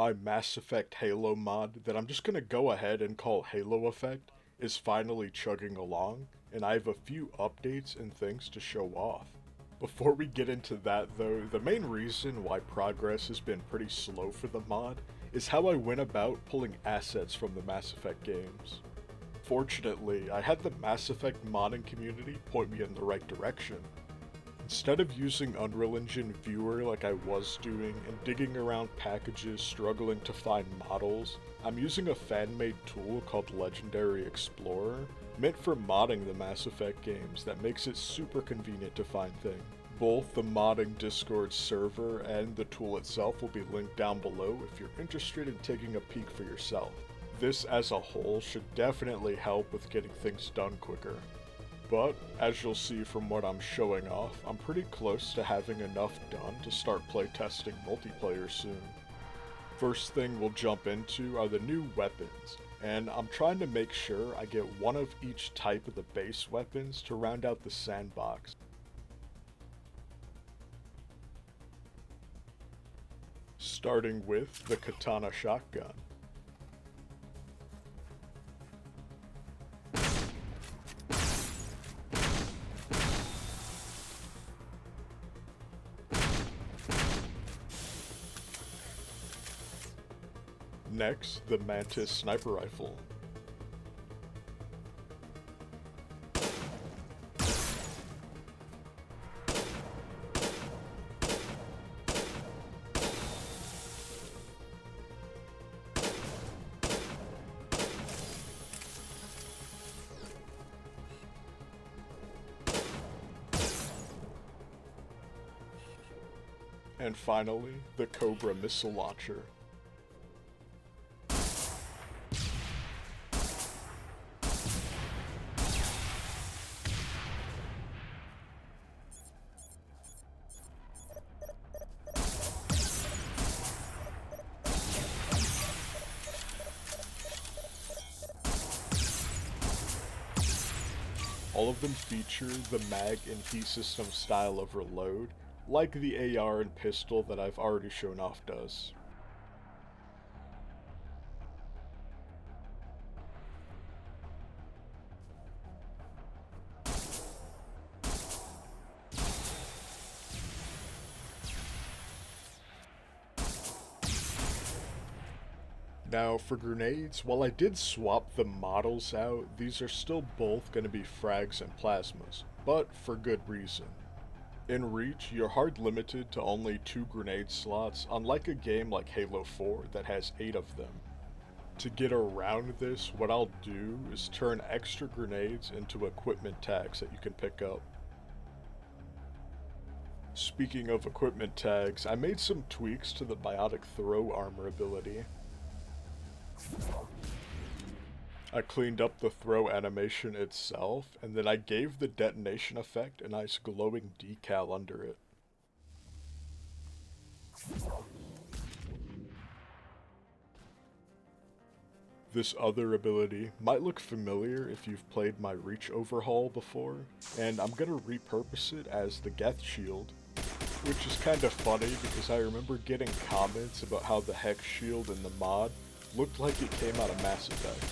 my Mass Effect Halo mod that I'm just gonna go ahead and call Halo Effect is finally chugging along, and I have a few updates and things to show off. Before we get into that though, the main reason why progress has been pretty slow for the mod is how I went about pulling assets from the Mass Effect games. Fortunately, I had the Mass Effect modding community point me in the right direction. Instead of using Unreal Engine Viewer like I was doing and digging around packages struggling to find models, I'm using a fan-made tool called Legendary Explorer, meant for modding the Mass Effect games that makes it super convenient to find things. Both the modding Discord server and the tool itself will be linked down below if you're interested in taking a peek for yourself. This as a whole should definitely help with getting things done quicker. But, as you'll see from what I'm showing off, I'm pretty close to having enough done to start playtesting multiplayer soon. First thing we'll jump into are the new weapons, and I'm trying to make sure I get one of each type of the base weapons to round out the sandbox. Starting with the Katana shotgun. Next, the Mantis sniper rifle. And finally, the Cobra missile launcher. All of them feature the mag and heat system style of reload, like the AR and pistol that I've already shown off does. Now for grenades, while I did swap the models out, these are still both going to be frags and plasmas, but for good reason. In Reach, you're hard limited to only 2 grenade slots, unlike a game like Halo 4 that has 8 of them. To get around this, what I'll do is turn extra grenades into equipment tags that you can pick up. Speaking of equipment tags, I made some tweaks to the Biotic throw armor ability. I cleaned up the throw animation itself, and then I gave the detonation effect a nice glowing decal under it. This other ability might look familiar if you've played my Reach overhaul before, and I'm gonna repurpose it as the Geth Shield, which is kinda funny because I remember getting comments about how the Hex Shield in the mod looked like it came out of Mass Effect.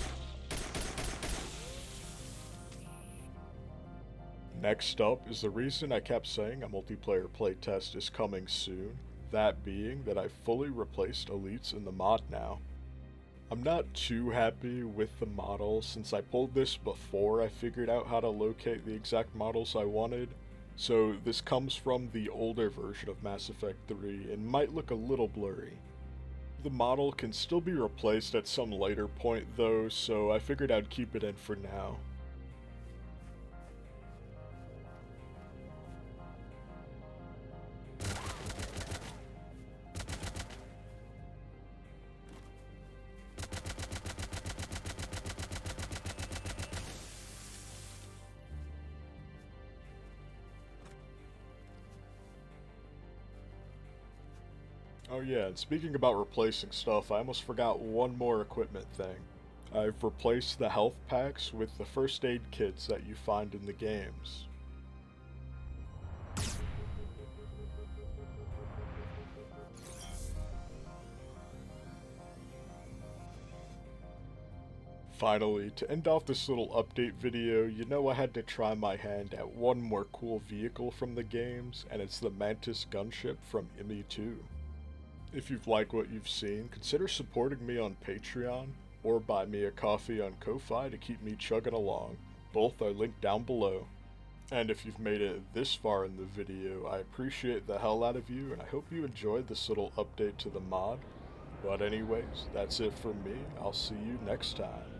Next up is the reason I kept saying a multiplayer playtest is coming soon, that being that I've fully replaced elites in the mod now. I'm not too happy with the model since I pulled this before I figured out how to locate the exact models I wanted, so this comes from the older version of Mass Effect 3 and might look a little blurry. The model can still be replaced at some later point though, so I figured I'd keep it in for now. Oh yeah, and speaking about replacing stuff, I almost forgot one more equipment thing. I've replaced the health packs with the first aid kits that you find in the games. Finally, to end off this little update video, you know I had to try my hand at one more cool vehicle from the games, and it's the Mantis gunship from ME2. If you've liked what you've seen, consider supporting me on Patreon, or buy me a coffee on Ko-Fi to keep me chugging along. Both are linked down below. And if you've made it this far in the video, I appreciate the hell out of you, and I hope you enjoyed this little update to the mod. But anyways, that's it for me. I'll see you next time.